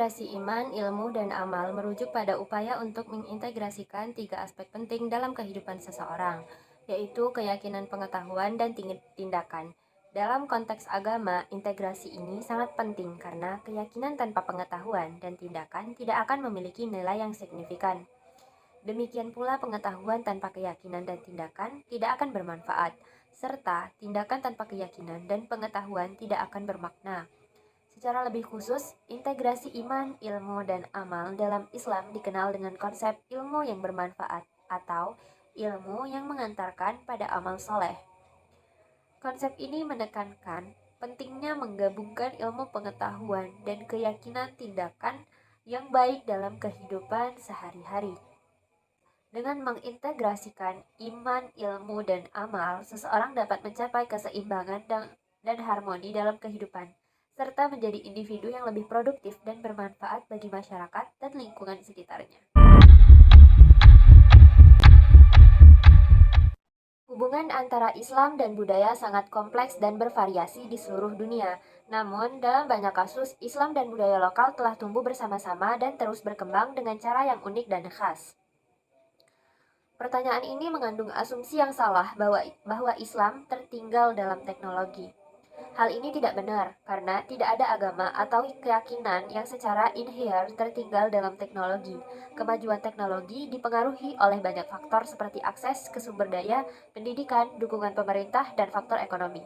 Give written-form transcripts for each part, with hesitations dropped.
Integrasi iman, ilmu, dan amal merujuk pada upaya untuk mengintegrasikan tiga aspek penting dalam kehidupan seseorang, yaitu keyakinan, pengetahuan, dan tindakan. Dalam konteks agama, integrasi ini sangat penting karena keyakinan tanpa pengetahuan dan tindakan tidak akan memiliki nilai yang signifikan. Demikian pula pengetahuan tanpa keyakinan dan tindakan tidak akan bermanfaat, serta tindakan tanpa keyakinan dan pengetahuan tidak akan bermakna. Secara lebih khusus, integrasi iman, ilmu, dan amal dalam Islam dikenal dengan konsep ilmu yang bermanfaat atau ilmu yang mengantarkan pada amal soleh. Konsep ini menekankan pentingnya menggabungkan ilmu pengetahuan dan keyakinan tindakan yang baik dalam kehidupan sehari-hari. Dengan mengintegrasikan iman, ilmu, dan amal, seseorang dapat mencapai keseimbangan dan harmoni dalam kehidupan, serta menjadi individu yang lebih produktif dan bermanfaat bagi masyarakat dan lingkungan sekitarnya. Hubungan antara Islam dan budaya sangat kompleks dan bervariasi di seluruh dunia. Namun, dalam banyak kasus, Islam dan budaya lokal telah tumbuh bersama-sama dan terus berkembang dengan cara yang unik dan khas. Pertanyaan ini mengandung asumsi yang salah bahwa Islam tertinggal dalam teknologi. Hal ini tidak benar, karena tidak ada agama atau keyakinan yang secara inherent tertinggal dalam teknologi. Kemajuan teknologi dipengaruhi oleh banyak faktor seperti akses ke sumber daya, pendidikan, dukungan pemerintah, dan faktor ekonomi.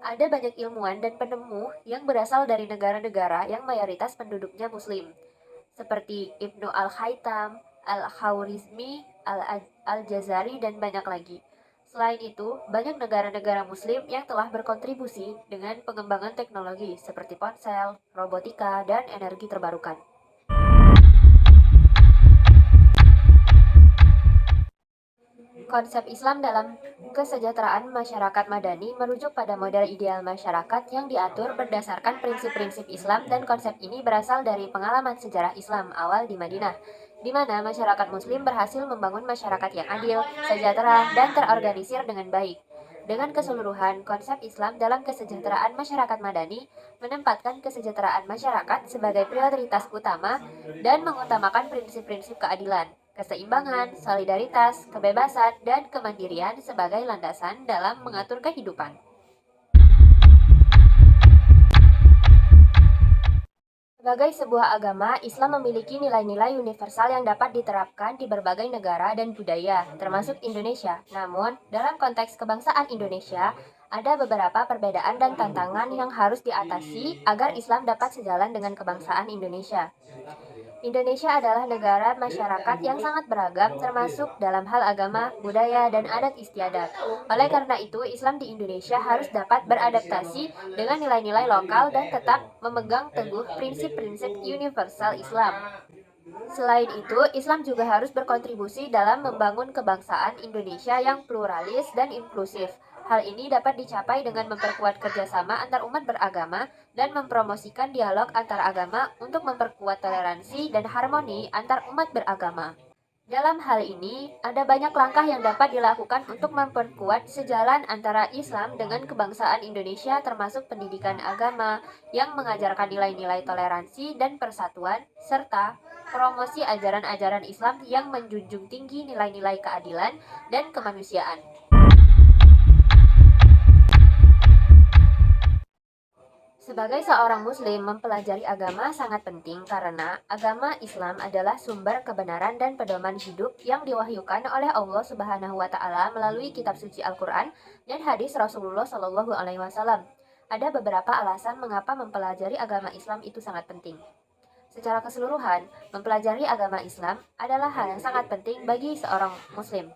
Ada banyak ilmuwan dan penemu yang berasal dari negara-negara yang mayoritas penduduknya Muslim, seperti Ibnu Al-Haytham, Al-Khwarizmi, Al-Jazari, dan banyak lagi. Selain itu, banyak negara-negara Muslim yang telah berkontribusi dengan pengembangan teknologi seperti ponsel, robotika, dan energi terbarukan. Konsep Islam dalam kesejahteraan masyarakat madani merujuk pada model ideal masyarakat yang diatur berdasarkan prinsip-prinsip Islam, dan konsep ini berasal dari pengalaman sejarah Islam awal di Madinah, di mana masyarakat Muslim berhasil membangun masyarakat yang adil, sejahtera, dan terorganisir dengan baik. Dengan keseluruhan, konsep Islam dalam kesejahteraan masyarakat madani menempatkan kesejahteraan masyarakat sebagai prioritas utama dan mengutamakan prinsip-prinsip keadilan, keseimbangan, solidaritas, kebebasan, dan kemandirian sebagai landasan dalam mengatur kehidupan. Sebagai sebuah agama, Islam memiliki nilai-nilai universal yang dapat diterapkan di berbagai negara dan budaya, termasuk Indonesia. Namun, dalam konteks kebangsaan Indonesia, ada beberapa perbedaan dan tantangan yang harus diatasi agar Islam dapat sejalan dengan kebangsaan Indonesia. Indonesia adalah negara masyarakat yang sangat beragam, termasuk dalam hal agama, budaya, dan adat istiadat. Oleh karena itu, Islam di Indonesia harus dapat beradaptasi dengan nilai-nilai lokal dan tetap memegang teguh prinsip-prinsip universal Islam. Selain itu, Islam juga harus berkontribusi dalam membangun kebangsaan Indonesia yang pluralis dan inklusif. Hal ini dapat dicapai dengan memperkuat kerjasama antar umat beragama dan mempromosikan dialog antar agama untuk memperkuat toleransi dan harmoni antar umat beragama. Dalam hal ini, ada banyak langkah yang dapat dilakukan untuk memperkuat sejalan antara Islam dengan kebangsaan Indonesia, termasuk pendidikan agama yang mengajarkan nilai-nilai toleransi dan persatuan, serta promosi ajaran-ajaran Islam yang menjunjung tinggi nilai-nilai keadilan dan kemanusiaan. Sebagai seorang Muslim, mempelajari agama sangat penting karena agama Islam adalah sumber kebenaran dan pedoman hidup yang diwahyukan oleh Allah Subhanahu wa Ta'ala melalui kitab suci Al-Quran dan hadis Rasulullah Shallallahu Alaihi Wasallam. Ada beberapa alasan mengapa mempelajari agama Islam itu sangat penting. Secara keseluruhan, mempelajari agama Islam adalah hal yang sangat penting bagi seorang Muslim.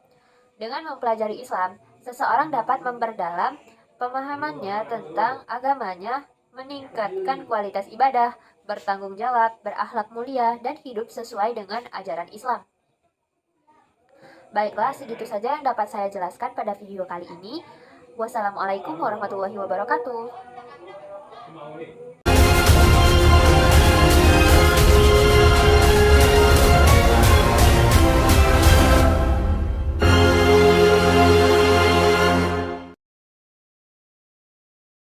Dengan mempelajari Islam, seseorang dapat memperdalam pemahamannya tentang agamanya, meningkatkan kualitas ibadah, bertanggung jawab, berakhlak mulia, dan hidup sesuai dengan ajaran Islam. Baiklah, segitu saja yang dapat saya jelaskan pada video kali ini. Wassalamualaikum warahmatullahi wabarakatuh.